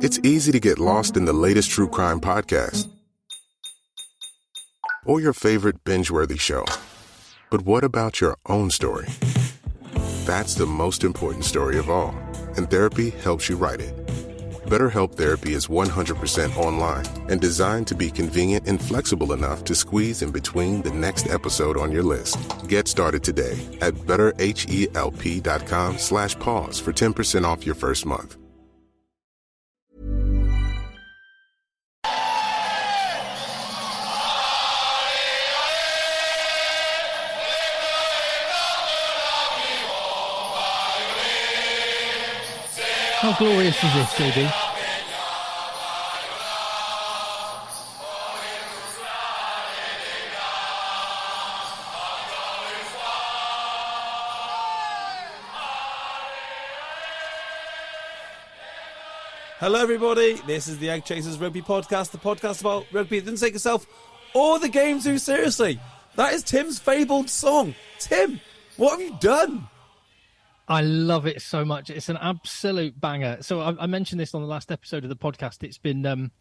It's easy to get lost in the latest true crime podcast or your favorite binge-worthy show. But what about your own story? That's the most important story of all, and therapy helps you write it. BetterHelp Therapy is 100% online and designed to be convenient and flexible enough to squeeze in between the next episode on your list. Get started today at betterhelp.com/pause for 10% off your first month. How glorious is this, JB? Hello, everybody. This is the EggChasers Rugby Podcast, the podcast about rugby that doesn't take itself or the game too seriously. That is Tim's fabled song. Tim, what have you done? I love it so much. It's an absolute banger. So I mentioned this on the last episode of the podcast. It's been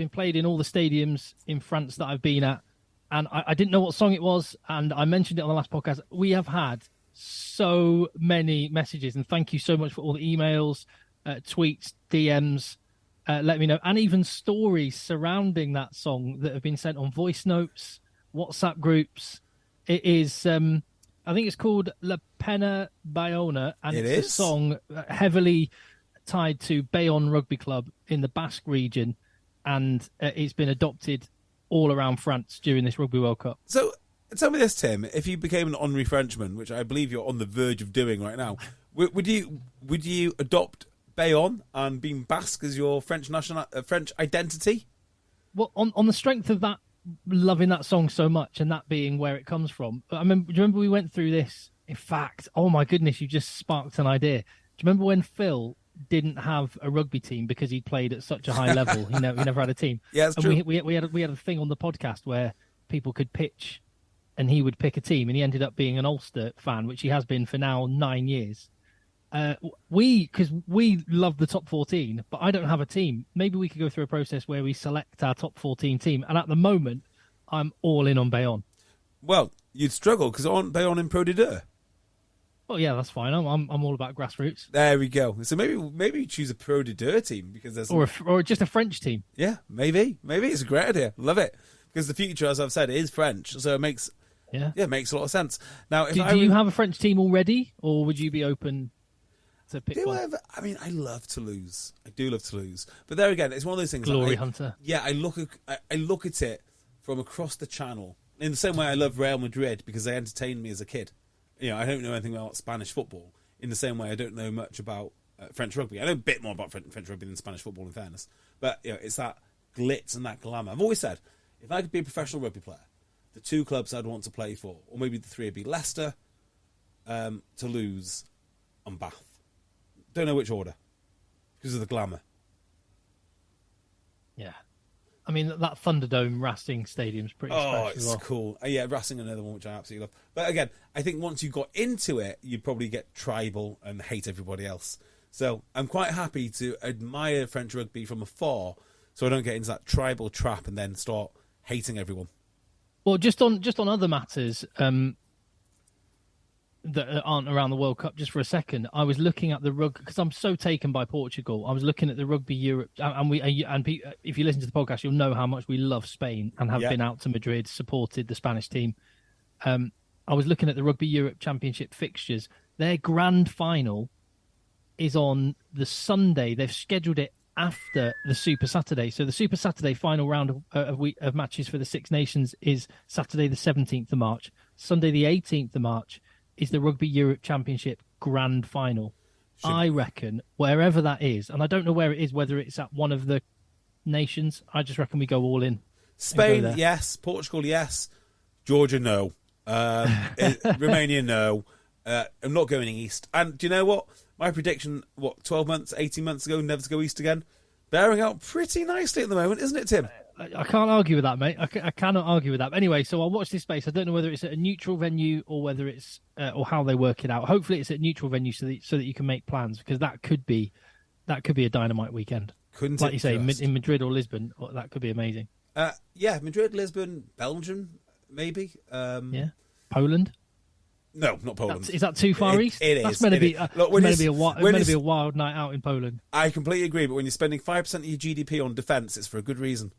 played in all the stadiums in France that I've been at, and I didn't know what song it was, and I mentioned it on the last podcast. We have had so many messages, and thank you so much for all the emails, tweets, DMs, let me know, and even stories surrounding that song that have been sent on voice notes, WhatsApp groups. It is... I think it's called La Pena Bayona, and it's a song heavily tied to Bayonne Rugby Club in the Basque region, and it's been adopted all around France during this Rugby World Cup. So tell me this, Tim, if you became an honorary Frenchman, which I believe you're on the verge of doing right now, would you adopt Bayonne and being Basque as your French identity? Well, on the strength of that, loving that song so much and that being where it comes from. Do you remember we went through this? In fact, oh my goodness, you just sparked an idea. Do you remember when Phil didn't have a rugby team because he played at such a high level? He never had a team. Yeah, that's true. We had a thing on the podcast where people could pitch and he would pick a team, and he ended up being an Ulster fan, which he has been for now 9 years. Because we love the top 14, but I don't have a team. Maybe we could go through a process where we select our top 14 team. And at the moment, I'm all in on Bayonne. Well, you'd struggle because aren't Bayonne in Pro D2? Oh yeah, that's fine. I'm all about grassroots. There we go. So maybe choose a Pro D2 team because there's or just a French team. Yeah, maybe it's a great idea. Love it because the future, as I've said, is French, so it makes it makes a lot of sense. Now, do you have a French team already, or would you be open? I mean, I love Toulouse. I do love Toulouse, but there again, it's one of those things. Glory hunter. Yeah, I look at it from across the channel in the same way I love Real Madrid because they entertained me as a kid. You know, I don't know anything about Spanish football in the same way I don't know much about French rugby. I know a bit more about French rugby than Spanish football, in fairness. But you know, it's that glitz and that glamour. I've always said, if I could be a professional rugby player, the two clubs I'd want to play for, or maybe the three, would be Leicester, Toulouse, and Bath. Don't know which order because of the glamour. Yeah. I mean, that Thunderdome Racing Stadium's pretty special. Oh, it's cool. Yeah, Racing, another one which I absolutely love. But again, I think once you got into it, you'd probably get tribal and hate everybody else. So I'm quite happy to admire French rugby from afar so I don't get into that tribal trap and then start hating everyone. Well, just on other matters that aren't around the World Cup, just for a second, I was looking at the rugby because I'm so taken by Portugal. I was looking at the Rugby Europe, and if you listen to the podcast, you'll know how much we love Spain and have been out to Madrid, supported the Spanish team. I was looking at the Rugby Europe Championship fixtures. Their grand final is on the Sunday. They've scheduled it after the Super Saturday. So the Super Saturday final round of matches for the Six Nations is Saturday the 17th of March. Sunday the 18th of March is the Rugby Europe Championship Grand Final. I reckon wherever that is, and I don't know where it is, whether it's at one of the nations, I just reckon we go all in. Spain, yes. Portugal, yes. Georgia, no. Romania, no. I'm not going east. And do you know what? My prediction, 12 months, 18 months ago, never to go east again, bearing out pretty nicely at the moment, isn't it, Tim? I can't argue with that, mate. I cannot argue with that. Anyway, so I'll watch this space. I don't know whether it's at a neutral venue or whether it's or how they work it out. Hopefully, it's at a neutral venue so that you can make plans, because that could be that could be a dynamite weekend. Couldn't Like it you say, just? in Madrid or Lisbon, that could be amazing. Yeah, Madrid, Lisbon, Belgium, maybe. Yeah, Poland. No, not Poland. Is that too far east? It is. That's meant to be. Look, meant to be a wild night out in Poland. I completely agree, but when you're spending 5% of your GDP on defence, it's for a good reason.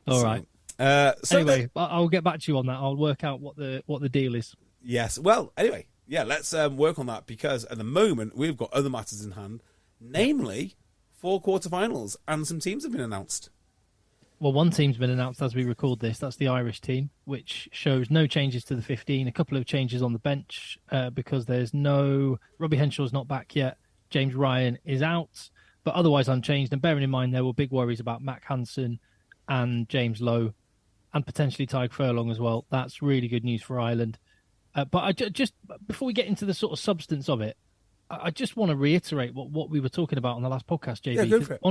All right. Anyway, I'll get back to you on that. I'll work out what the deal is. Yes. Well, anyway, yeah, let's work on that, because at the moment we've got other matters in hand, namely 4 quarterfinals, and some teams have been announced. Well, one team's been announced as we record this. That's the Irish team, which shows no changes to the 15. A couple of changes on the bench because there's no... Robbie Henshaw's not back yet. James Ryan is out, but otherwise unchanged. And bearing in mind there were big worries about Mac Hansen and James Lowe and potentially Tyg Furlong as well. That's really good news for Ireland. But I just before we get into the sort of substance of it, I just want to reiterate what we were talking about on the last podcast, JB. Yeah, go for it.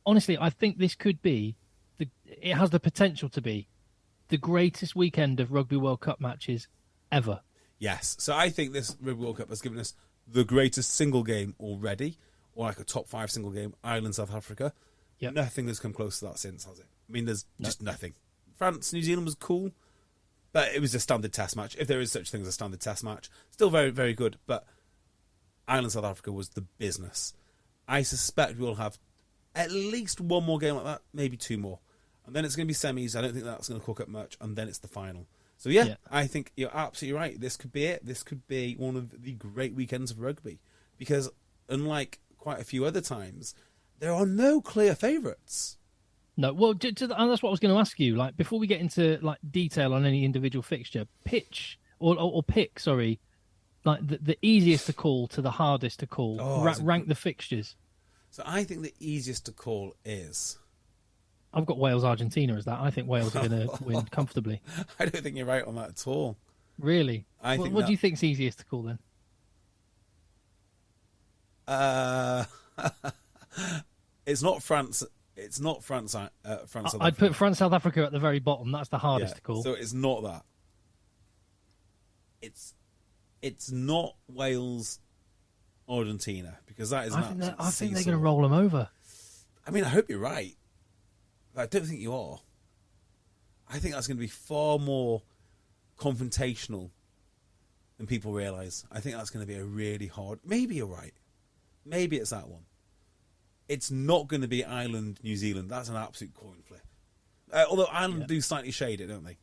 Honestly, I think this could be... It has the potential to be the greatest weekend of Rugby World Cup matches ever. Yes. So I think this Rugby World Cup has given us the greatest single game already, or like a top 5 single game, Ireland, South Africa. Yep. Nothing has come close to that since, has it? I mean, there's just nothing. France, New Zealand was cool, but it was a standard test match. If there is such thing as a standard test match, still very, very good. But Ireland, South Africa was the business. I suspect we'll have at least one more game like that, maybe 2 more. And then it's going to be semis. I don't think that's going to cook up much. And then it's the final. So, yeah, I think you're absolutely right. This could be it. This could be one of the great weekends of rugby. Because unlike quite a few other times, there are no clear favourites. No, well, and that's what I was going to ask you. Like, before we get into like detail on any individual fixture, pick, like the easiest to call to the hardest to call. Rank the fixtures. So I think the easiest to call is... I've got Wales-Argentina as that. I think Wales are going to win comfortably. I don't think you're right on that at all. Really? What do you think's easiest to call then? It's not France. It's not France. France. I'd put France, South Africa at the very bottom. That's the hardest to call. So it's not that. It's not Wales, Argentina, because that is. I think they're going to roll them over. I mean, I hope you're right. I don't think you are. I think that's going to be far more confrontational than people realise. I think that's going to be a really hard... Maybe you're right. Maybe it's that one. It's not going to be Ireland, New Zealand. That's an absolute coin flip. Although Ireland do slightly shade it, don't they?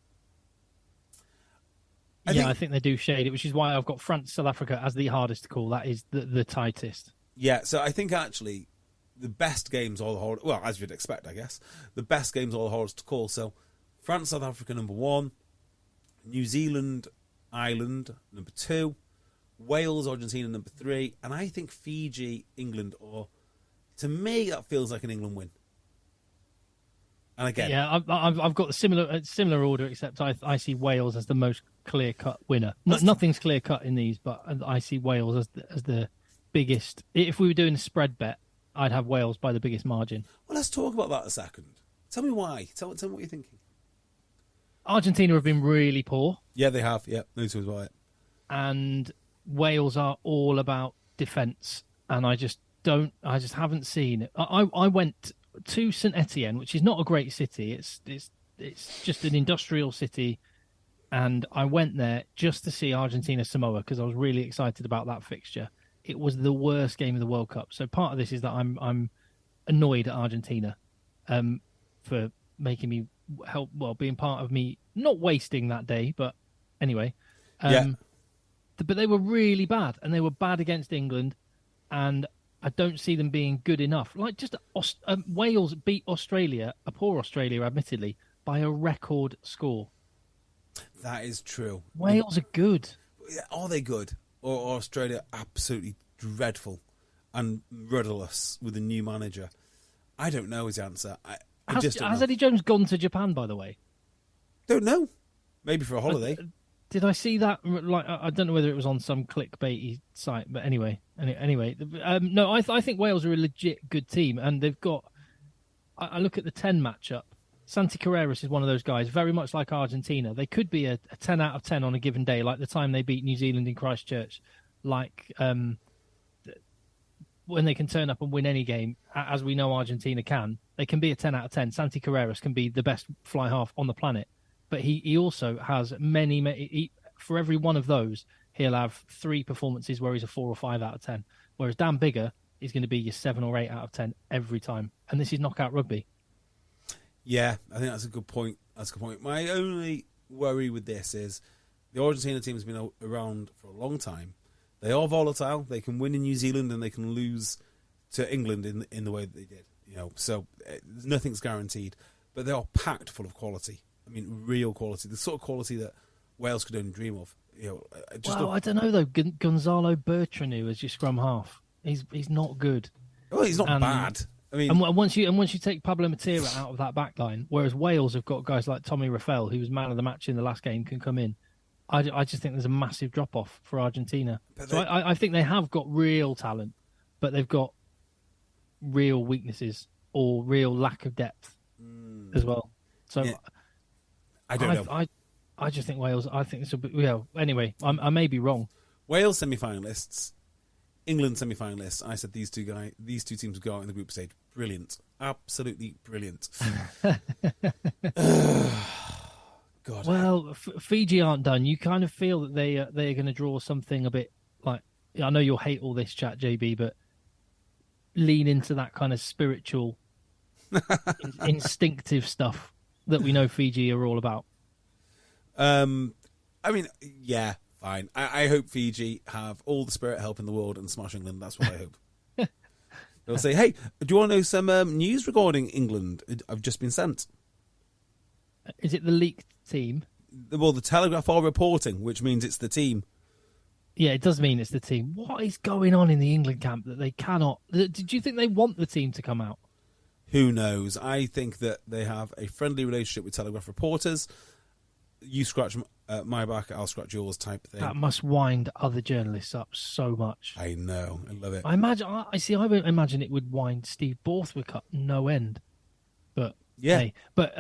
I think they do shade it, which is why I've got France, South Africa as the hardest to call. That is the tightest. Yeah, so I think actually... the best games are the hardest... Well, as you'd expect, I guess. The best games are the hardest to call. So, France, South Africa, number 1. New Zealand, Ireland, number 2. Wales, Argentina, number 3. And I think Fiji, England, or... To me, that feels like an England win. And again... Yeah, I've got a similar order, except I see Wales as the most clear-cut winner. Nothing's clear-cut in these, but I see Wales as the biggest... If we were doing a spread bet, I'd have Wales by the biggest margin. Well, let's talk about that a second. Tell me why. Tell me what you're thinking. Argentina have been really poor. Yeah, they have. Yeah, no two ways about it. And Wales are all about defence. And I just haven't seen it. I went to St Etienne, which is not a great city. It's just an industrial city. And I went there just to see Argentina-Samoa because I was really excited about that fixture. It was the worst game of the World Cup. So part of this is that I'm annoyed at Argentina for making me being part of me not wasting that day. But anyway, but they were really bad, and they were bad against England, and I don't see them being good enough. Like just Wales beat Australia, a poor Australia, admittedly, by a record score. That is true. Wales are good. Are they good? Or Australia absolutely dreadful and rudderless with a new manager? I don't know is the answer. Has Eddie Jones gone to Japan, by the way? Don't know. Maybe for a holiday. Did I see that? Like, I don't know whether it was on some clickbaity site, but anyway. No, I think Wales are a legit good team, and they've got... I look at the 10 matchup. Santi Carreras is one of those guys, very much like Argentina. They could be a 10 out of 10 on a given day, like the time they beat New Zealand in Christchurch, like when they can turn up and win any game, as we know Argentina can, they can be a 10 out of 10. Santi Carreras can be the best fly half on the planet. But he also has many, for every one of those, he'll have 3 performances where he's a 4 or 5 out of 10. Whereas Dan Biggar is going to be your 7 or 8 out of 10 every time. And this is knockout rugby. Yeah, I think that's a good point. My only worry with this is the Argentina team has been around for a long time. They are volatile. They can win in New Zealand and they can lose to England in the way that they did. So nothing's guaranteed. But they are packed full of quality. I mean, real quality. The sort of quality that Wales could only dream of. I don't know though. Gonzalo Bertranu as your scrum half. He's not good. Well, he's not bad. I mean, and once you take Pablo Matera out of that back line, whereas Wales have got guys like Tommy Rafael, who was man of the match in the last game, can come in. I just think there's a massive drop off for Argentina. I think they have got real talent, but they've got real weaknesses or real lack of depth as well. So yeah. I don't know. I just think Wales. I think this will be. Anyway, I may be wrong. Wales semi-finalists, England semi-finalists. I said these two teams would go out in the group stage. Brilliant, absolutely brilliant. God. Well, Fiji aren't done. You kind of feel that they are going to draw something a bit like. I know you'll hate all this chat, JB, but lean into that kind of spiritual, instinctive stuff that we know Fiji are all about. I mean, yeah, fine. I hope Fiji have all the spirit help in the world and smash England. That's what I hope. They'll say, hey, do you want to know some news regarding England? I've just been sent. Is it the leaked team? Well, the Telegraph are reporting, which means it's the team. Yeah, it does mean it's the team. What is going on in the England camp that they cannot... Did you think they want the team to come out? Who knows? I think that they have a friendly relationship with Telegraph reporters. You scratch my back, I'll scratch yours type thing. That must wind other journalists up so much. I know. I love it. I would imagine it would wind Steve Borthwick up no end. But yeah. Hey, but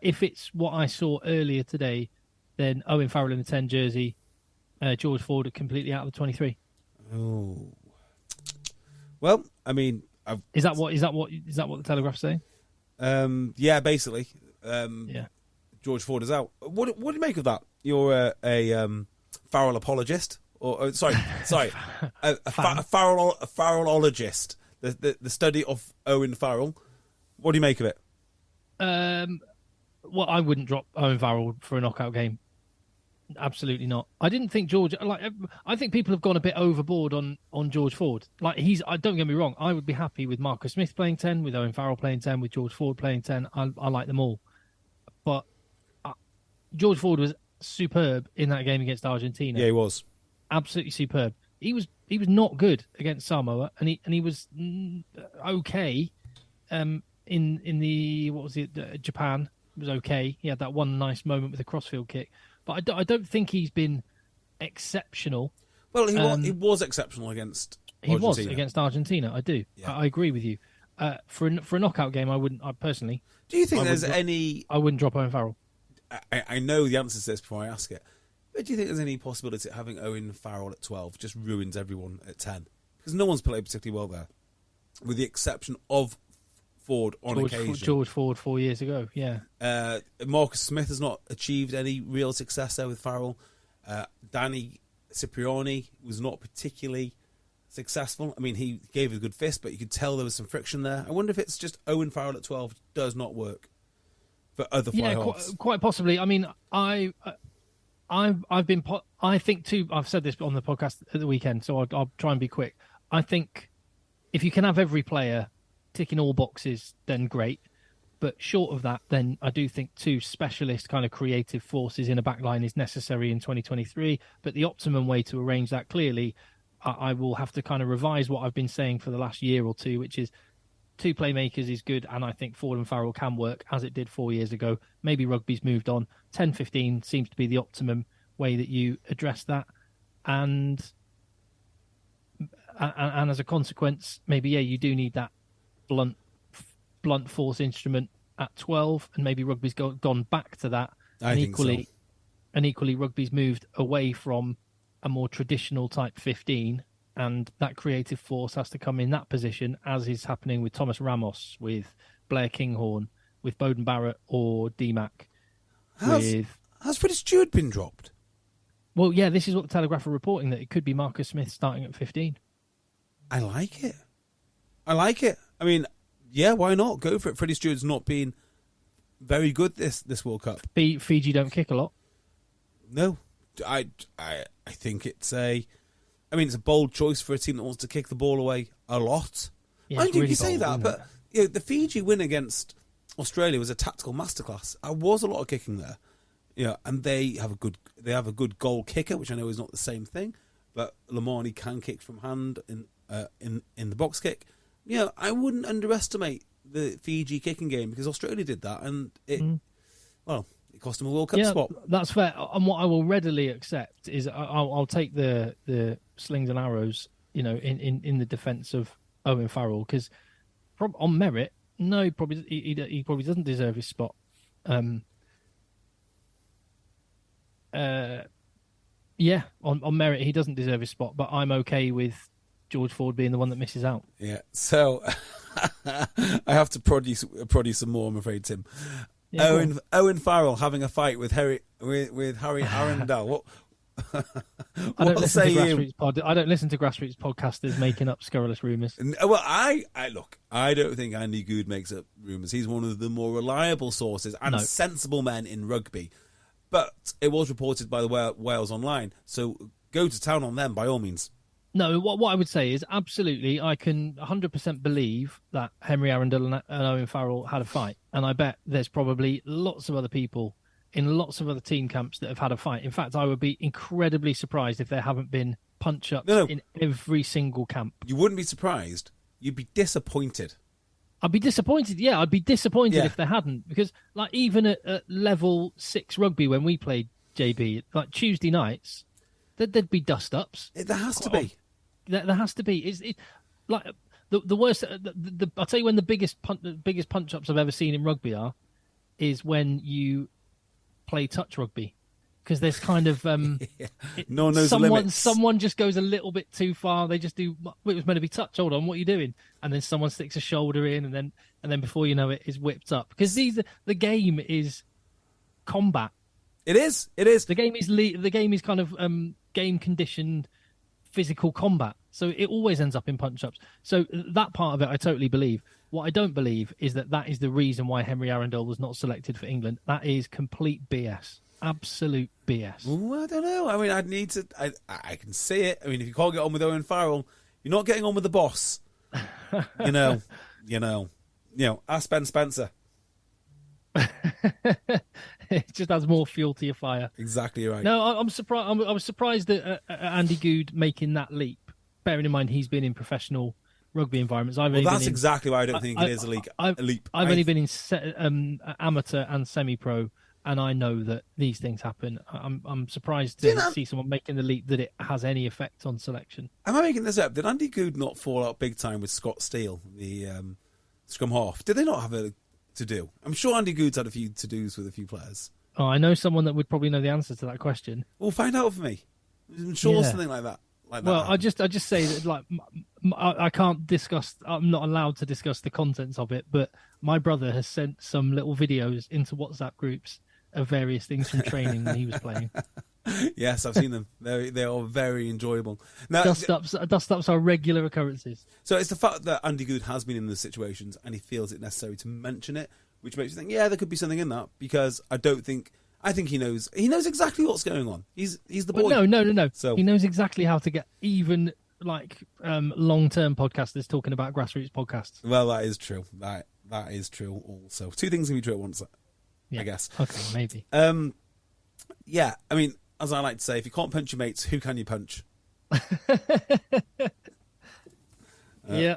if it's what I saw earlier today, then Owen Farrell in the 10 jersey, George Ford completely out of the 23. Oh. Well, I mean, is that what the Telegraph's saying? Yeah, basically. Yeah. George Ford is out. What do you make of that? You're a Farrell apologist, or sorry, a Farrellologist. The study of Owen Farrell. What do you make of it? Well, I wouldn't drop Owen Farrell for a knockout game. Absolutely not. I didn't think George. I think people have gone a bit overboard on George Ford. Don't get me wrong. I would be happy with Marcus Smith playing 10, with Owen Farrell playing 10, with George Ford playing 10. I like them all, but George Ford was superb in that game against Argentina. Yeah, he was absolutely superb. He was not good against Samoa, and he was okay. In the Japan, it was okay. He had that one nice moment with a crossfield kick, but I don't think he's been exceptional. Well, he was exceptional against Argentina. He was against Argentina. I do. Yeah. I agree with you. For a knockout game, I wouldn't. I personally. Do you think there's any? I wouldn't drop Owen Farrell. I know the answer to this before I ask it, but do you think there's any possibility of having Owen Farrell at 12 just ruins everyone at 10? Because no one's played particularly well there, with the exception of Ford on occasion. George Ford 4 years ago, yeah. Marcus Smith has not achieved any real success there with Farrell. Danny Cipriani was not particularly successful. I mean, he gave a good fist, but you could tell there was some friction there. I wonder if it's just Owen Farrell at 12 does not work for other fly halves. Quite possibly. I mean, I've been. I think too. I've said this on the podcast at the weekend, so I'll try and be quick. I think if you can have every player ticking all boxes, then great. But short of that, then I do think 2 specialist kind of creative forces in a backline is necessary in 2023. But the optimum way to arrange that, clearly, I will have to kind of revise what I've been saying for the last year or two, which is 2 playmakers is good, and I think Ford and Farrell can work as it did 4 years ago. Maybe rugby's moved on. 10-15 seems to be the optimum way that you address that. And as a consequence, maybe, you do need that blunt force instrument at 12, and maybe rugby's gone back to that. And equally, rugby's moved away from a more traditional type 15 and that creative force has to come in that position, as is happening with Thomas Ramos, with Blair Kinghorn, with Bowden Barrett or DMAC. Has Freddie Stewart been dropped? Well, yeah, this is what the Telegraph are reporting, that it could be Marcus Smith starting at 15. I like it. I mean, yeah, why not? Go for it. Freddie Stewart's not been very good this World Cup. Fiji don't kick a lot. No. I think it's a bold choice for a team that wants to kick the ball away a lot. Yeah, Mind you, really you say bold, that, but you know, the Fiji win against Australia was a tactical masterclass. There was a lot of kicking there. Yeah, and they have a good goal kicker, which I know is not the same thing, but Lamani can kick from hand in the box kick. Yeah, I wouldn't underestimate the Fiji kicking game, because Australia did that, and it cost them a World Cup spot. That's fair. And what I will readily accept is I'll take the slings and arrows, you know, in the defence of Owen Farrell, because on merit, no, he probably doesn't deserve his spot. Yeah, on merit, he doesn't deserve his spot, but I'm okay with George Ford being the one that misses out. Yeah, so I have to produce some more, I'm afraid, Tim. Yeah, Owen Farrell having a fight with Harry Arundel. What? I don't listen to grassroots podcasters making up scurrilous rumours. Well, I don't think Andy Good makes up rumours. He's one of the more reliable sources and sensible men in rugby. But it was reported by the Wales Online, so go to town on them by all means. No, what I would say is absolutely, I can 100% believe that Henry Arundel and Owen Farrell had a fight, and I bet there's probably lots of other people in lots of other team camps that have had a fight. In fact, I would be incredibly surprised if there haven't been punch-ups in every single camp. You wouldn't be surprised. You'd be disappointed. I'd be disappointed. Yeah, I'd be disappointed if there hadn't, because like even at level 6 rugby when we played JB, like Tuesday nights, there'd be dust-ups. There has to be. There has to be. Is it like the worst? I'll tell you when the biggest punch-ups I've ever seen in rugby is when you play touch rugby, because there's kind of no one knows the limits. Someone just goes a little bit too far. They just do. It was meant to be touch. Hold on, what are you doing? And then someone sticks a shoulder in, and then before you know it, is whipped up. Because the game is combat. It is. The game is kind of game conditioned physical combat. So it always ends up in punch-ups. So that part of it, I totally believe. What I don't believe is that is the reason why Henry Arundel was not selected for England. That is complete BS. Absolute BS. Ooh, I don't know. I mean, I'd need to... I can see it. I mean, if you can't get on with Owen Farrell, you're not getting on with the boss. You know, ask Ben Spencer. It just adds more fuel to your fire. Exactly right. No, I'm surprised. I was surprised at Andy Good making that leap. Bearing in mind he's been in professional rugby environments. That's exactly why I don't think it is a leap. I've only been in amateur and semi-pro, and I know that these things happen. I'm surprised to see someone making the leap that it has any effect on selection. Am I making this up? Did Andy Good not fall out big time with Scott Steele, the scrum half? Did they not have a to-do? I'm sure Andy Good's had a few to-dos with a few players. Oh, I know someone that would probably know the answer to that question. Well, find out for me. I'm sure something like that. Well, I just say that like I can't discuss. I'm not allowed to discuss the contents of it. But my brother has sent some little videos into WhatsApp groups of various things from training when he was playing. Yes, I've seen them. They are very enjoyable. Now, dust-ups are regular occurrences. So it's the fact that Andy Good has been in those situations and he feels it necessary to mention it, which makes you think, yeah, there could be something in that, because I think he knows exactly what's going on. He's the boy. But no. So he knows exactly how to get even like long-term podcasters talking about grassroots podcasts. Well, that is true. That is true also. Two things can be true at once, I guess. Okay, maybe. Yeah, I mean, as I like to say, if you can't punch your mates, who can you punch? Yeah.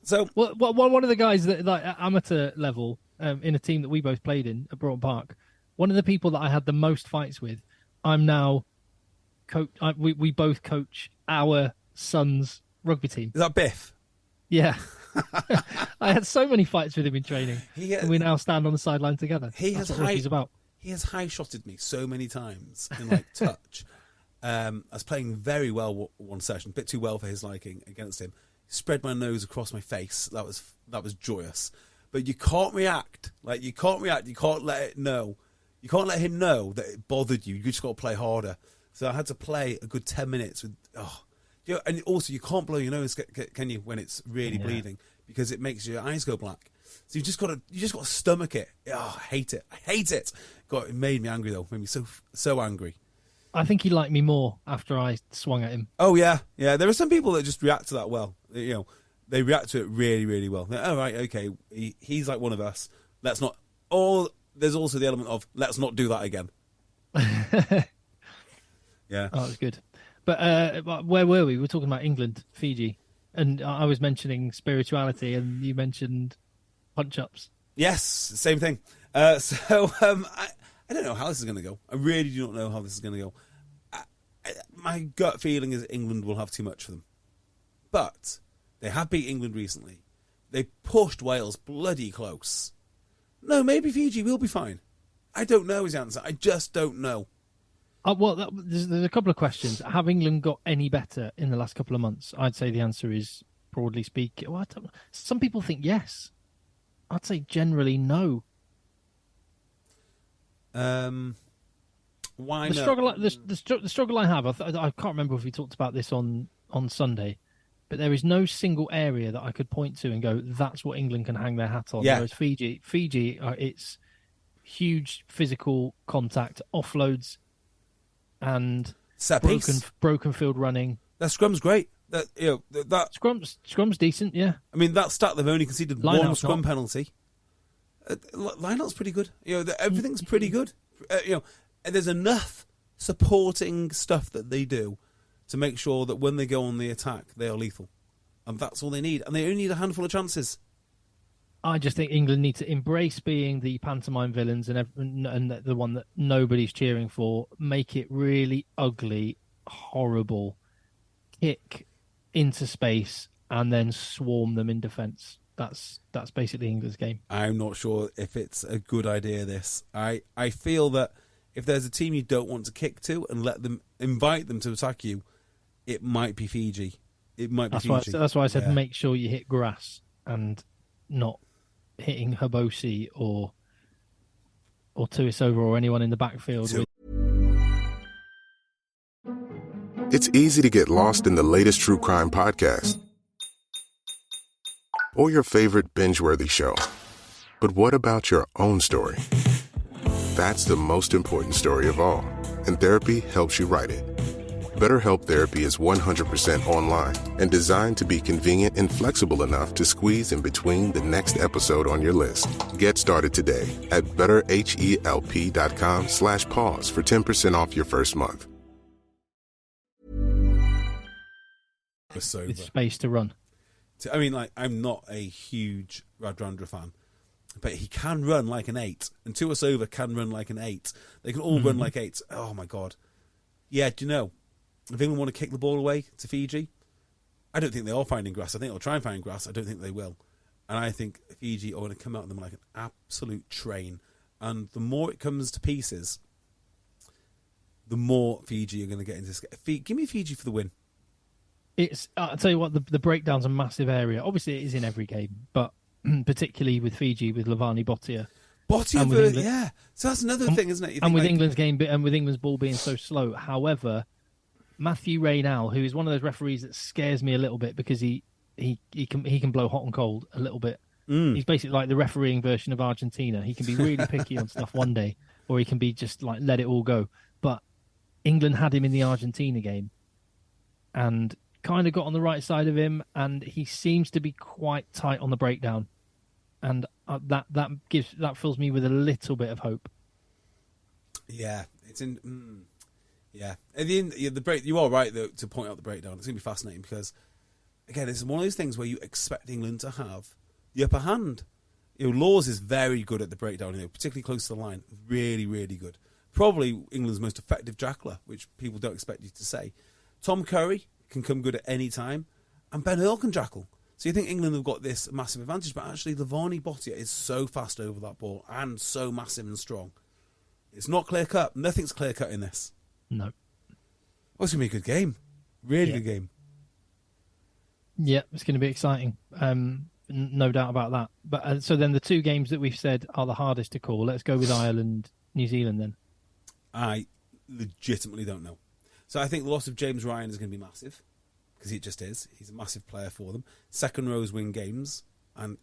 So one of the guys that like at amateur level in a team that we both played in at Broughton Park, one of the people that I had the most fights with, I'm now we both coach our son's rugby team. Is that Biff? Yeah. I had so many fights with him in training. And we now stand on the sideline together. That's what rugby's about. He has high-shotted me so many times in like touch. I was playing very well one session, a bit too well for his liking against him. Spread my nose across my face. That was joyous. But you can't react. You can't react. You can't let it know. You can't let him know that it bothered you. You just got to play harder. So I had to play a good 10 minutes with. And also you can't blow your nose, can you, when it's really bleeding, because it makes your eyes go black. So you just got to stomach it. Oh, I hate it. God, it made me angry though. It made me so angry. I think he liked me more after I swung at him. Oh yeah. There are some people that just react to that well. They react to it really, really well. They're, oh right, okay, he's like one of us. Let's not. Or there's also the element of let's not do that again. Yeah. Oh, it's good. But where were we? We were talking about England, Fiji, and I was mentioning spirituality, and you mentioned punch-ups. Yes, same thing. I don't know how this is going to go. I really do not know how this is going to go. My gut feeling is England will have too much for them. But they have beat England recently. They pushed Wales bloody close. No, maybe Fiji will be fine. I don't know is the answer. I just don't know. There's a couple of questions. Have England got any better in the last couple of months? I'd say the answer is, broadly speaking, some people think yes. I'd say generally no. Why the no? The struggle I have, I can't remember if we talked about this on Sunday, but there is no single area that I could point to and go, that's what England can hang their hat on. Yeah. Whereas Fiji, it's huge physical contact, offloads, and Set piece. broken field running. That scrum's great. That Scrum's decent, yeah. I mean, that stat they've only conceded one scrum penalty. Lineout's pretty good. Everything's pretty good. And there's enough supporting stuff that they do to make sure that when they go on the attack, they are lethal, and that's all they need. And they only need a handful of chances. I just think England need to embrace being the pantomime villains and the one that nobody's cheering for. Make it really ugly, horrible, kick into space, and then swarm them in defence. That's basically England's game. I'm not sure if it's a good idea, this. I feel that if there's a team you don't want to kick to and invite them to attack you, it might be Fiji. That's why I said make sure you hit grass and not hitting Habosi or Tuisova or anyone in the backfield. It's easy to get lost in the latest true crime podcast or your favorite binge-worthy show. But what about your own story? That's the most important story of all, and therapy helps you write it. BetterHelp Therapy is 100% online and designed to be convenient and flexible enough to squeeze in between the next episode on your list. Get started today at betterhelp.com/pause for 10% off your first month. With space to run. I mean, I'm not a huge Radradra fan, but he can run like an 8, and Tuisova can run like an 8. They can all run like 8s. Oh my god! Yeah, do you know? If England want to kick the ball away to Fiji, I don't think they are finding grass. I think they'll try and find grass. I don't think they will, and I think Fiji are going to come out at them like an absolute train. And the more it comes to pieces, the more Fiji are going to get into this. Give me Fiji for the win. I'll tell you what, the breakdown's a massive area. Obviously, it is in every game, but particularly with Fiji, with Lavani Bottia. Yeah. So that's another thing, isn't it? And with England's game, and with England's ball being so slow. However, Matthew Raynal, who is one of those referees that scares me a little bit because he can blow hot and cold a little bit. He's basically like the refereeing version of Argentina. He can be really picky on stuff one day, or he can be just like let it all go. But England had him in the Argentina game, and kind of got on the right side of him, and he seems to be quite tight on the breakdown, and that fills me with a little bit of hope. Yeah, it's in. Yeah, at the end, the break. You are right though to point out the breakdown. It's going to be fascinating because, again, it's one of those things where you expect England to have the upper hand. Laws is very good at the breakdown, particularly close to the line. Really, really good. Probably England's most effective jackler, which people don't expect you to say. Tom Curry can come good at any time, and Ben Earl can jackal. So you think England have got this massive advantage, but actually Lavani Bottia is so fast over that ball and so massive and strong. It's not clear cut. Nothing's clear cut in this. No. Oh, it's going to be a good game. Really good game. Yeah, it's going to be exciting. No doubt about that. But so then the two games that we've said are the hardest to call. Let's go with Ireland, New Zealand then. I legitimately don't know. So I think the loss of James Ryan is going to be massive, because he just is. He's a massive player for them. Second rows win games, and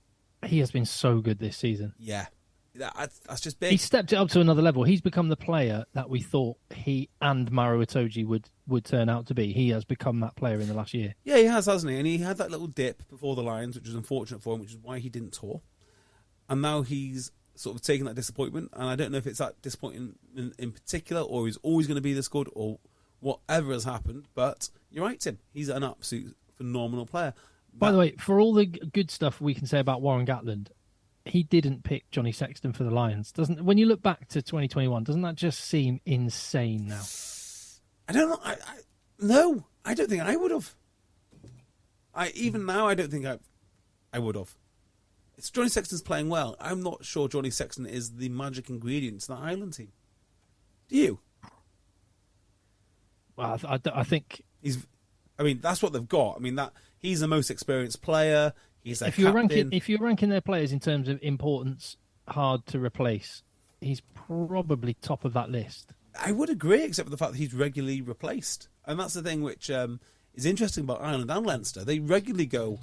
he has been so good this season. Yeah, that's just big. He stepped it up to another level. He's become the player that we thought he and Maro Itoje would turn out to be. He has become that player in the last year. Yeah, he has, hasn't he? And he had that little dip before the Lions, which was unfortunate for him, which is why he didn't tour. And now he's sort of taken that disappointment, and I don't know if it's that disappointment in particular, or he's always going to be this good, or whatever has happened. But you're right, Tim. He's an absolute phenomenal player. By the way, for all the good stuff we can say about Warren Gatland, he didn't pick Johnny Sexton for the Lions. When you look back to 2021, doesn't that just seem insane now? I don't know. No, I don't think I would have. Even now, I don't think I would have. It's Johnny Sexton's playing well. I'm not sure Johnny Sexton is the magic ingredient to that Ireland team. Do you? Well, I think he's. I mean, that's what they've got. I mean, that he's the most experienced player. He's their if you're captain. If you're ranking their players in terms of importance, hard to replace, he's probably top of that list. I would agree, except for the fact that he's regularly replaced, and that's the thing which is interesting about Ireland and Leinster. They regularly go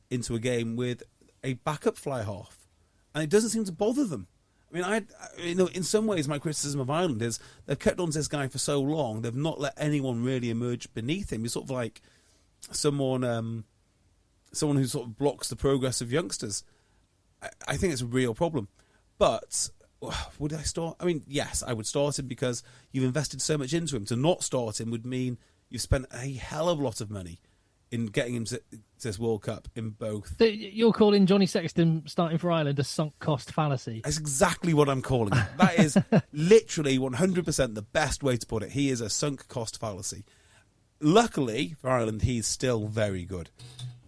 into a game with a backup fly half, and it doesn't seem to bother them. I mean, in some ways, my criticism of Ireland is they've kept on to this guy for so long, they've not let anyone really emerge beneath him. He's sort of like someone who sort of blocks the progress of youngsters. I think it's a real problem. But would I start? I mean, yes, I would start him because you've invested so much into him. To not start him would mean you've spent a hell of a lot of money in getting him to this World Cup in both. You're calling Johnny Sexton starting for Ireland a sunk cost fallacy. That's exactly what I'm calling it. That is literally 100% the best way to put it. He is a sunk cost fallacy. Luckily for Ireland, he's still very good.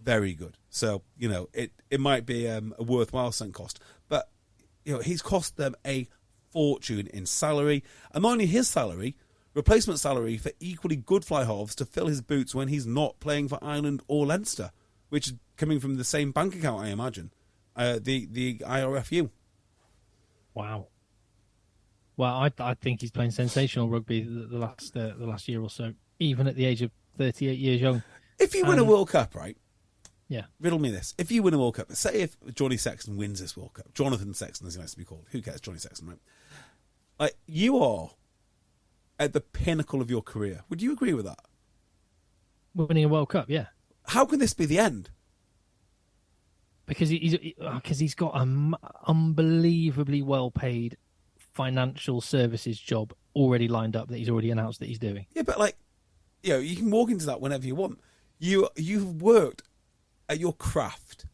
Very good. So, it might be a worthwhile sunk cost. But, he's cost them a fortune in salary. And not only his salary, replacement salary for equally good fly halves to fill his boots when he's not playing for Ireland or Leinster, which is coming from the same bank account, I imagine, the IRFU. Wow. Well, I think he's playing sensational rugby the last year or so, even at the age of 38 years young. If you win a World Cup, right? Yeah. Riddle me this. If you win a World Cup, say if Johnny Sexton wins this World Cup, Jonathan Sexton, as he likes to be called. Who cares? Johnny Sexton, right? Like, you are at the pinnacle of your career. Would you agree with that? Winning a World Cup, yeah. How can this be the end? Because he's got an unbelievably well-paid financial services job already lined up that he's already announced that he's doing. Yeah, but you can walk into that whenever you want. You've worked at your craft.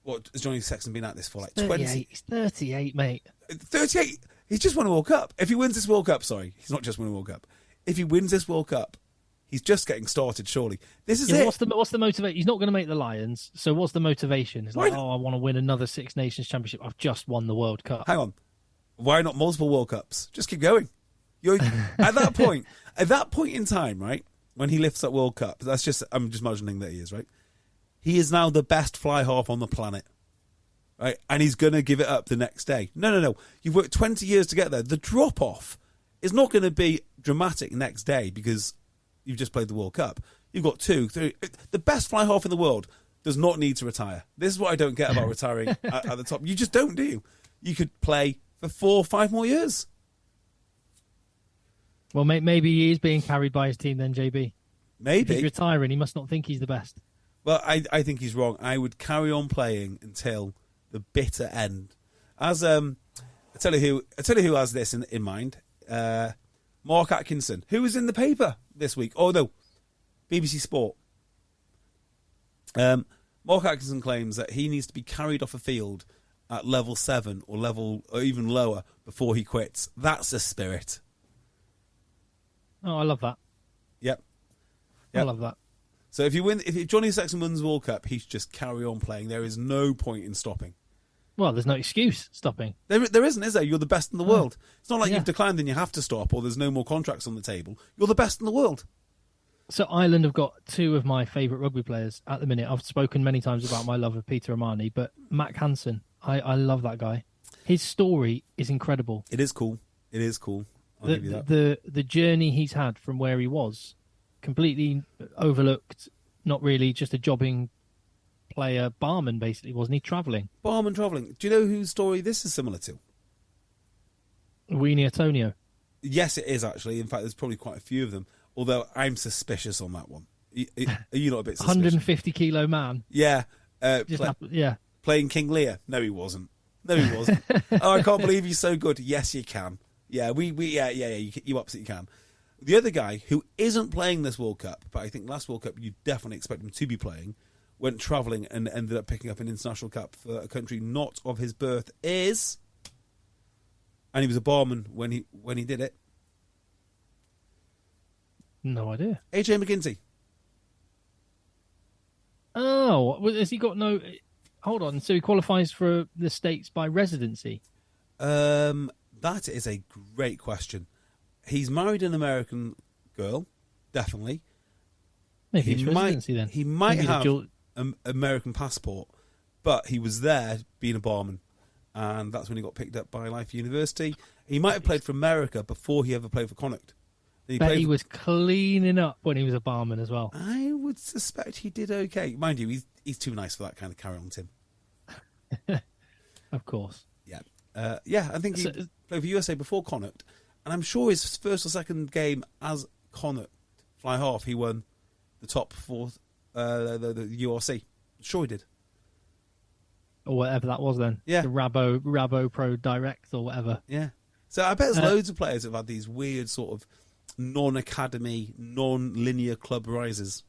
What has Johnny Sexton been at this for? 20? He's 38, mate. 38? He's just won a World Cup. If he wins this World Cup, sorry, he's not just won a World Cup. If he wins this World Cup, he's just getting started, surely. This is it. What's the motivation? He's not going to make the Lions, so what's the motivation? It's I want to win another Six Nations Championship. I've just won the World Cup. Hang on. Why not multiple World Cups? Just keep going. You're at that point in time, right, when he lifts that World Cup, I'm just imagining that he is, right? He is now the best fly half on the planet. Right? And he's going to give it up the next day. No. You've worked 20 years to get there. The drop-off is not going to be dramatic next day because you've just played the World Cup. You've got 2, 3. The best fly half in the world does not need to retire. This is what I don't get about retiring at the top. You just don't, do you? You could play for 4 or 5 more years. Well, maybe he is being carried by his team then, JB. Maybe. If he's retiring, he must not think he's the best. Well, I think he's wrong. I would carry on playing until the bitter end. As I tell you who has this in mind. Mark Atkinson, who was in the paper this week. Oh no, BBC Sport. Mark Atkinson claims that he needs to be carried off a field at level 7 or even lower before he quits. That's the spirit. Oh, I love that. Yep. I love that. So if Johnny Sexton wins the World Cup, he should just carry on playing. There is no point in stopping. Well, there's no excuse stopping. There isn't, is there? You're the best in the world. It's not like Yeah. you've declined and you have to stop, or there's no more contracts on the table. You're the best in the world. So Ireland have got two of my favourite rugby players at the minute. I've spoken many times about my love of Peter Amani, but Mac Hansen, I love that guy. His story is incredible. It is cool. It is cool. I'll give you that. The journey he's had from where he was, completely overlooked, not really just a jobbing player, barman basically, wasn't he? Travelling. Barman travelling. Do you know whose story this is similar to? Weenie Antonio. Yes, it is actually. In fact, there's probably quite a few of them. Although I'm suspicious on that one. Are you not a bit suspicious? 150 kilo man. Yeah. Yeah. Playing King Lear. No, he wasn't. No, he wasn't. Oh, I can't believe he's so good. Yes, you can. Yeah, yeah. You absolutely can. The other guy who isn't playing this World Cup, but I think last World Cup you definitely expect him to be playing, went travelling and ended up picking up an international cap for a country not of his birth is, and he was a barman when he did it. No idea. AJ McGinty. Oh, has he got no... Hold on. So he qualifies for the States by residency? That is a great question. He's married an American girl, definitely. Maybe it's residency then. He might Maybe have an American passport, but he was there being a barman, and that's when he got picked up by Life University. He might have played for America before he ever played for Connacht. He was cleaning up when he was a barman as well. I would suspect he did okay. Mind you, he's too nice for that kind of carry on, Tim. Of course. Yeah. I think he played for USA before Connacht, and I'm sure his first or second game as Connacht fly half, he won the top fourth, the URC. Sure he did. Or whatever that was then. Yeah. The Rabo Pro Direct or whatever. Yeah. So I bet there's loads of players that have had these weird sort of non-academy, non-linear club rises.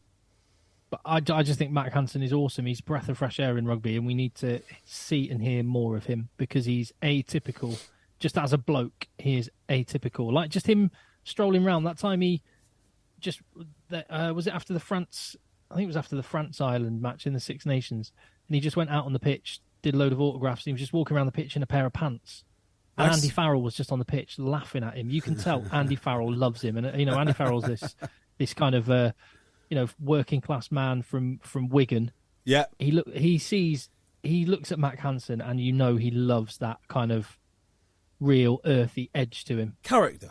But I just think Mac Hansen is awesome. He's a breath of fresh air in rugby, and we need to see and hear more of him because he's atypical. Just as a bloke, he is atypical. Like just him strolling around. That time he just... was it after the France... I think it was after the France-Ireland match in the Six Nations. And he just went out on the pitch, did a load of autographs, and he was just walking around the pitch in a pair of pants. And Nice. Andy Farrell was just on the pitch laughing at him. You can tell Andy Farrell loves him. And, Andy Farrell's this kind of, working class man from Wigan. Yeah. He looks at Mac Hansen and he loves that kind of real earthy edge to him. Character.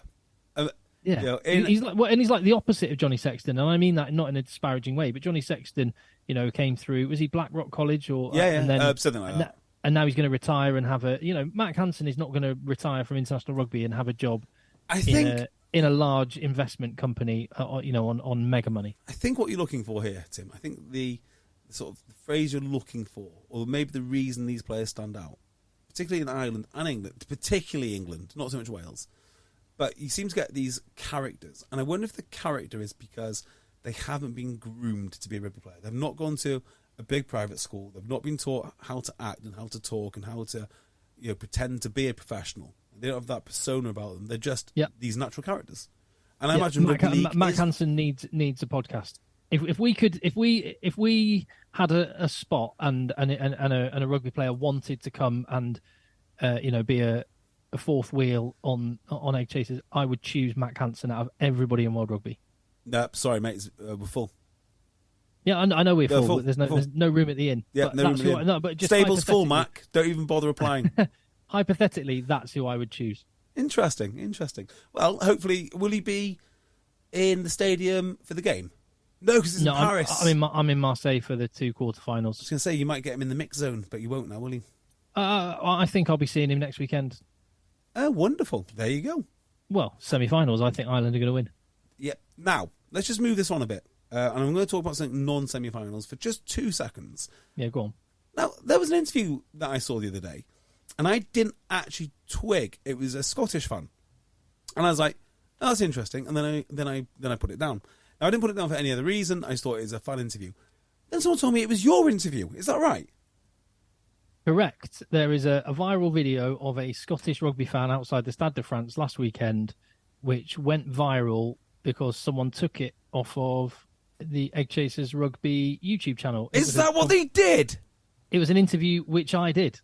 Yeah. He's like the opposite of Johnny Sexton. And I mean that not in a disparaging way, but Johnny Sexton, came through, was he Blackrock College or Yeah, and then, something like that. And now he's going to retire and have Mac Hansen is not going to retire from international rugby and have a job I think in a large investment company, on mega money. I think what you're looking for here, Tim, I think the sort of the phrase you're looking for, or maybe the reason these players stand out, particularly in Ireland and England, particularly England, not so much Wales, but you seem to get these characters. And I wonder if the character is because they haven't been groomed to be a rugby player. They've not gone to a big private school. They've not been taught how to act and how to talk and how to pretend to be a professional. They don't have that persona about them. They're just these natural characters. And I imagine Mac Hansen needs a podcast. If we had a spot and a rugby player wanted to come and be a fourth wheel on EggChasers, I would choose Mac Hansen out of everybody in World Rugby. No, sorry, mate, we're full. Yeah, I know we're full. But there's no room at the inn. Yeah, but no room at the inn. No, but just Stable's full, Mac. Don't even bother applying. Hypothetically, that's who I would choose. Interesting. Well, hopefully, will he be in the stadium for the game? No, because it's in Paris. I'm in Marseille for the two quarterfinals. I was going to say, you might get him in the mix zone, but you won't now, will he? I think I'll be seeing him next weekend. Oh, wonderful. There you go. Well, semi-finals, I think Ireland are going to win. Yeah. Now, let's just move this on a bit. And I'm going to talk about something non-semi-finals for just 2 seconds. Yeah, go on. Now, there was an interview that I saw the other day, and I didn't actually twig it was a Scottish fan. And I was like, oh, that's interesting. And then I put it down. Now, I didn't put it down for any other reason. I just thought it was a fun interview. Then someone told me it was your interview. Is that right? Correct. There is a viral video of a Scottish rugby fan outside the Stade de France last weekend, which went viral because someone took it off of the EggChasers Rugby YouTube channel. Is that what they did? It was an interview which I did.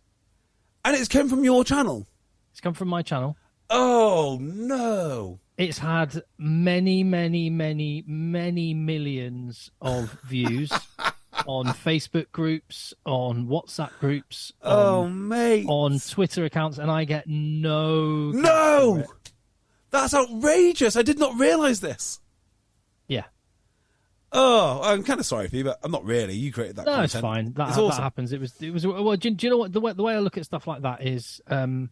And it's come from your channel? It's come from my channel. Oh, no. It's had many, many, many, many millions of views on Facebook groups, on WhatsApp groups, mate. on Twitter accounts, and I get no... No! That's outrageous. I did not realise this. Yeah. Oh, I'm kind of sorry for you, but I'm not really. You created that content. No, it's fine. That awesome. happens. It was. Well, do you know what? The way I look at stuff like that is that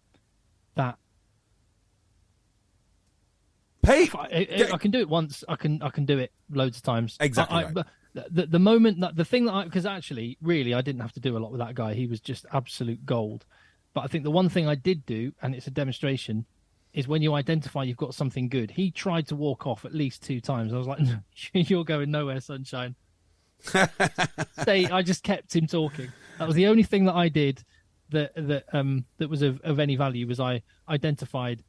pay. I can do it once. I can do it loads of times. Exactly. Right. The moment that the thing that because actually, really, I didn't have to do a lot with that guy. He was just absolute gold. But I think the one thing I did do, and it's a demonstration, is when you identify you've got something good. He tried to walk off at least 2 times. I was like, no, you're going nowhere, sunshine. I just kept him talking. That was the only thing that I did that was of any value, was I identified,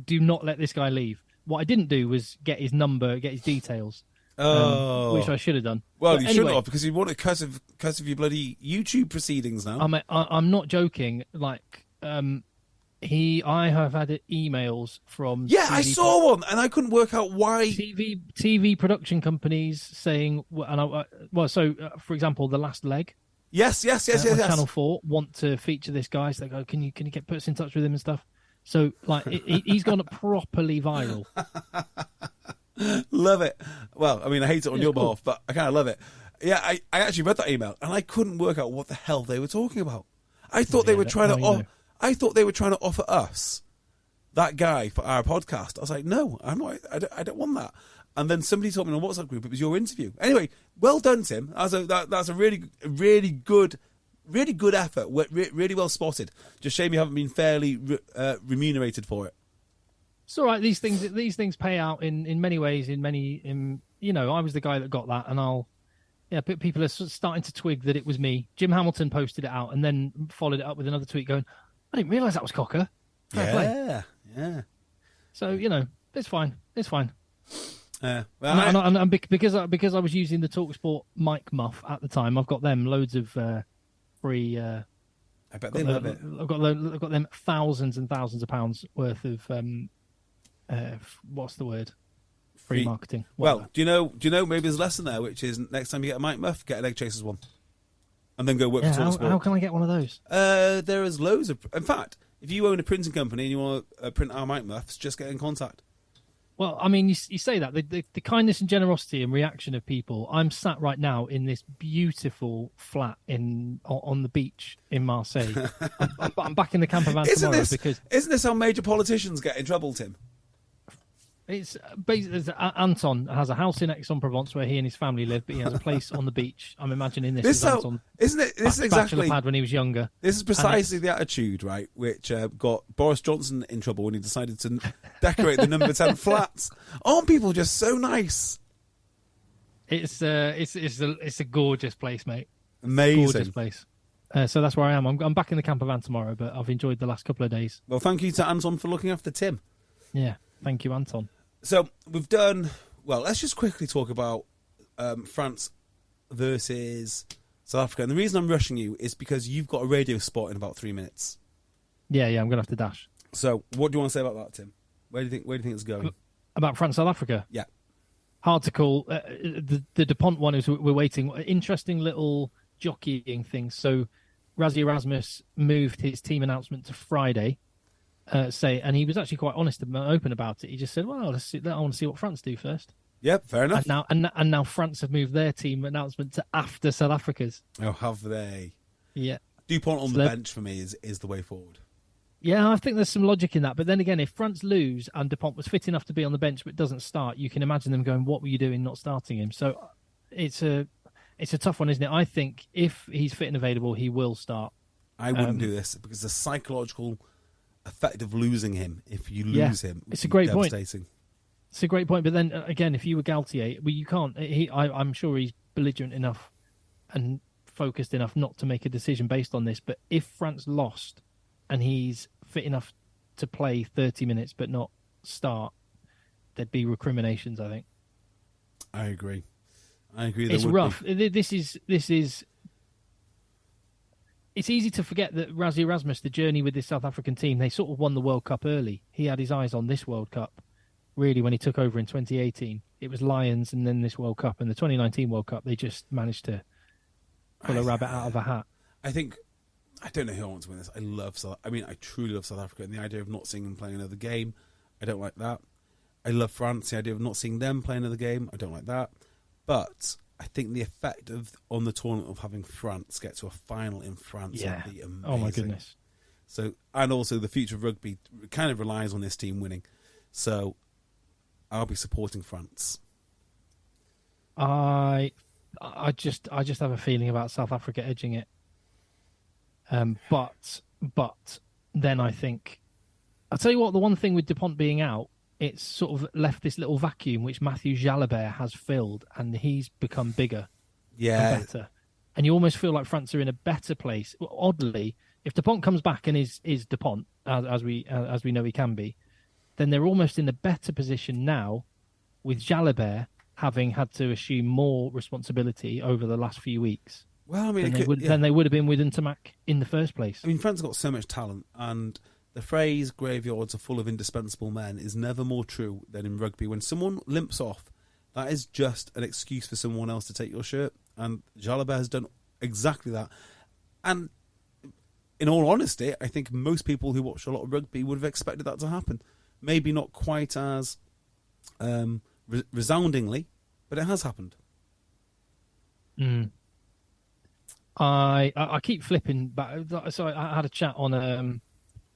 do not let this guy leave. What I didn't do was get his number, get his details, which I should have done. Well, but you shouldn't have, because you want to cuss of your bloody YouTube proceedings now. I'm not joking. Like, I have had emails from I saw one, and I couldn't work out why. TV production companies saying, for example, The Last Leg. Yes. Channel 4 want to feature this guy. So they go, can you put us in touch with him and stuff? So like he's gone properly viral. Love it. Well, I mean, I hate it on your behalf, cool. but I kind of love it. Yeah, I actually read that email, and I couldn't work out what the hell they were talking about. I thought they were trying to. I thought they were trying to offer us that guy for our podcast. I was like, no, I'm not. I don't want that. And then somebody told me in a WhatsApp group it was your interview. Anyway, well done, Tim. That's a really good effort. Really well spotted. Just shame you haven't been fairly remunerated for it. It's all right. These things pay out in many ways. I was the guy that got that, and people are starting to twig that it was me. Jim Hamilton posted it out and then followed it up with another tweet going, I didn't realise that was Cocker. Fair play. Yeah. So, it's fine. It's fine. Well, because I was using the TalkSport mic muff at the time, I've got them loads of free... I bet they love it. I've got them thousands and thousands of pounds worth of... what's the word? Free marketing. Whatever. Well, do you know maybe there's a lesson there, which is next time you get a mic muff, get an EggChasers one. And then go work for TalkSport. How can I get one of those? There is loads of... In fact, if you own a printing company and you want to print our mic muffs, just get in contact. Well, I mean, you say that. The kindness and generosity and reaction of people. I'm sat right now in this beautiful flat on the beach in Marseille. I'm back in the camper van tomorrow because... Isn't this how major politicians get in trouble, Tim? It's basically Anton has a house in Aix-en-Provence where he and his family live, but he has a place on the beach. I'm imagining this is Anton. Isn't it? This is exactly pad when he was younger. This is precisely the attitude, right, which got Boris Johnson in trouble when he decided to decorate the number 10 flats. Aren't people just so nice? It's a gorgeous place, mate. Amazing, gorgeous place. So that's where I am. I'm back in the camper van tomorrow, but I've enjoyed the last couple of days. Well, thank you to Anton for looking after Tim. Yeah. Thank you, Anton. So we've done... Well, let's just quickly talk about France versus South Africa. And the reason I'm rushing you is because you've got a radio spot in about 3 minutes. Yeah, I'm going to have to dash. So what do you want to say about that, Tim? Where do you think it's going? About France, South Africa? Yeah. Hard to call. The DuPont one is we're waiting. Interesting little jockeying thing. So Rassie Erasmus moved his team announcement to Friday. And he was actually quite honest and open about it. He just said, "Well, I want to see what France do first." Yep, fair enough. And now France have moved their team announcement to after South Africa's. Oh, have they? Yeah. DuPont on the bench for me is the way forward. Yeah, I think there's some logic in that. But then again, if France lose and DuPont was fit enough to be on the bench but doesn't start, you can imagine them going, "What were you doing not starting him?" So it's a tough one, isn't it? I think if he's fit and available, he will start. I wouldn't do this because the psychological effect of losing him, if you lose him, it's a great point. It's a great point. But then again, if you were Galtier, you can't. I'm sure he's belligerent enough and focused enough not to make a decision based on this. But if France lost and he's fit enough to play 30 minutes but not start, there'd be recriminations, I think. I agree. It's rough. This is it's easy to forget that Rassie Erasmus, the journey with this South African team, they sort of won the World Cup early. He had his eyes on this World Cup, really, when he took over in 2018. It was Lions and then this World Cup. And the 2019 World Cup, they just managed to pull a rabbit out of a hat. I don't know who I want to win this. I truly love South Africa, and the idea of not seeing them play another game, I don't like that. I love France, the idea of not seeing them play another game, I don't like that. But I think the effect on the tournament of having France get to a final in France would be amazing. Oh my goodness. So, and also the future of rugby kind of relies on this team winning. So I'll be supporting France. I just have a feeling about South Africa edging it. But then I think, I'll tell you what, the one thing with Dupont being out, it's sort of left this little vacuum which Matthew Jalabert has filled, and he's become bigger and better. And you almost feel like France are in a better place. Oddly, if Dupont comes back and is Dupont, as we know he can be, then they're almost in a better position now with Jalabert having had to assume more responsibility over the last few weeks. Well, I mean, than they would have been with Ntamak in the first place. I mean, France have got so much talent, and the phrase "graveyards are full of indispensable men" is never more true than in rugby. When someone limps off, that is just an excuse for someone else to take your shirt, and Jalabert has done exactly that. And in all honesty, I think most people who watch a lot of rugby would have expected that to happen. Maybe not quite as resoundingly, but it has happened. I keep flipping back. So I had a chat on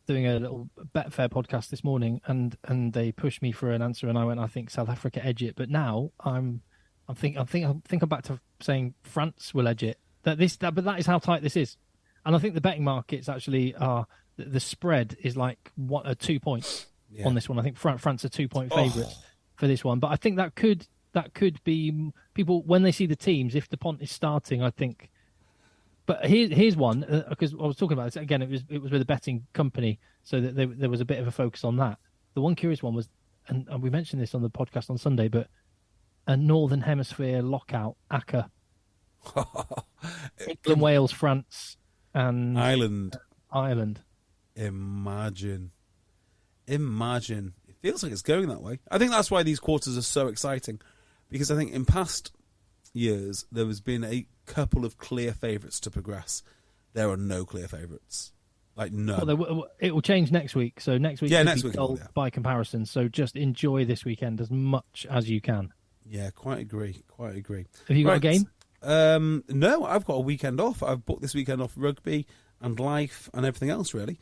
doing a little Betfair podcast this morning, and they pushed me for an answer, and I went, I think South Africa edge it. But now I'm back to saying France will edge it. But that is how tight this is, and I think the betting markets actually are. The spread is like 2 points on this one. I think France are 2 point favourites for this one, but I think that could be people when they see the teams. If Dupont is starting, I think. But here's one, because I was talking about this again. It was with a betting company, so that there was a bit of a focus on that. The one curious one was, and we mentioned this on the podcast on Sunday, but a Northern Hemisphere lockout, ACCA, England, Wales, France, and Ireland. Imagine. It feels like it's going that way. I think that's why these quarters are so exciting, because I think in past years there has been a couple of clear favourites to progress. There are no clear favourites, like none. Well, it will change next week. So next week, by comparison. So just enjoy this weekend as much as you can. Yeah, quite agree. Have you got a game? No, I've got a weekend off. I've booked this weekend off rugby and life and everything else really,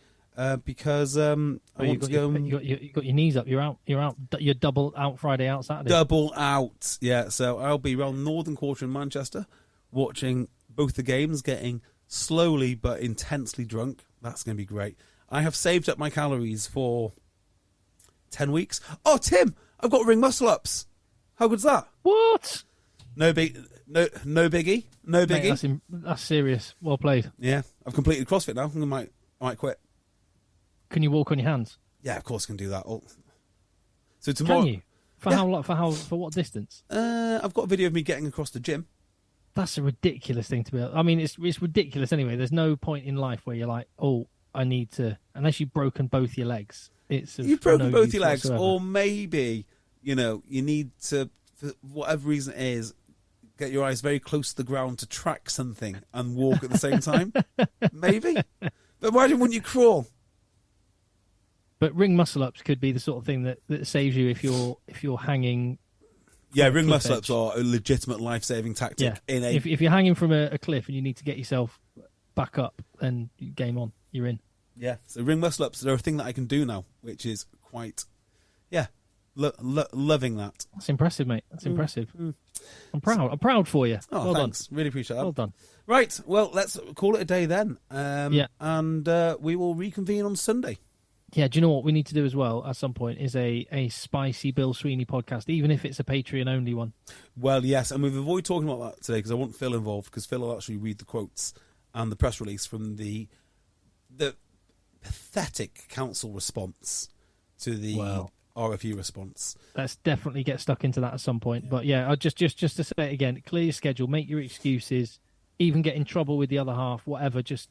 because I want to go. You got your knees up. You're out. You're double out Friday, out Saturday. Double out. Yeah. So I'll be around Northern Quarter in Manchester, watching both the games, getting slowly but intensely drunk. That's going to be great. I have saved up my calories for 10 weeks. Oh, Tim, I've got ring muscle ups. How good's that? What? No biggie. Mate, that's serious. Well played. Yeah, I've completed CrossFit now. I might quit. Can you walk on your hands? Yeah, of course I can do that. So tomorrow. Can you? For what distance? I've got a video of me getting across the gym. That's a ridiculous thing to be. I mean, it's ridiculous anyway. There's no point in life where you're like, oh, I need to, unless you've broken both your legs. You've broken both your legs, or maybe you need to, for whatever reason it is, get your eyes very close to the ground to track something and walk at the same time. Maybe, but why wouldn't you crawl? But ring muscle ups could be the sort of thing that saves you if you're hanging. Yeah, ring muscle ups are a legitimate life saving tactic. Yeah. If you're hanging from a cliff and you need to get yourself back up, then game on, you're in. Yeah, so ring muscle ups are a thing that I can do now, which is quite, loving that. That's impressive, mate. That's impressive. I'm proud. I'm proud for you. Oh, well thanks. Done. Really appreciate that. Well done. Right, well, let's call it a day then. And we will reconvene on Sunday. Yeah, do you know what we need to do as well at some point is a spicy Bill Sweeney podcast, even if it's a Patreon-only one. Well, yes, and we've avoided talking about that today because I want Phil involved, because Phil will actually read the quotes and the press release from the pathetic council response to the RFU response. Let's definitely get stuck into that at some point. Yeah. But yeah, I'll just to say it again, clear your schedule, make your excuses, even get in trouble with the other half, whatever, just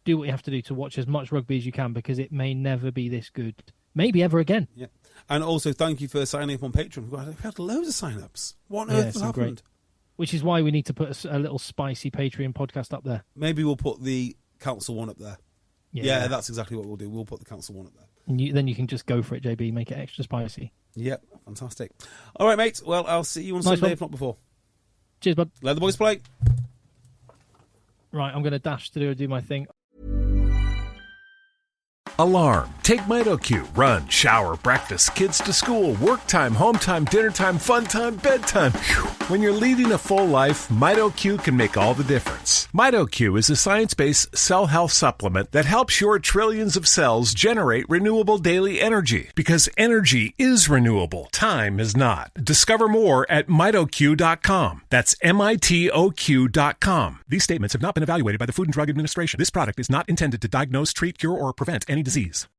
do what you have to do to watch as much rugby as you can, because it may never be this good. Maybe ever again. Yeah. And also, thank you for signing up on Patreon. We had loads of sign-ups. What on earth has happened? Great. Which is why we need to put a little spicy Patreon podcast up there. Maybe we'll put the council one up there. Yeah, that's exactly what we'll do. We'll put the council one up there. And then you can just go for it, JB. Make it extra spicy. Yep, fantastic. All right, mate. Well, I'll see you on Sunday, if not before. Cheers, bud. Let the boys play. Right, I'm going to dash to do my thing. Alarm. Take MitoQ. Run, shower, breakfast, kids to school, work time, home time, dinner time, fun time, bedtime. Whew. When you're leading a full life, MitoQ can make all the difference. MitoQ is a science-based cell health supplement that helps your trillions of cells generate renewable daily energy. Because energy is renewable. Time is not. Discover more at mitoq.com. That's MITOQ.com. These statements have not been evaluated by the Food and Drug Administration. This product is not intended to diagnose, treat, cure, or prevent any disease.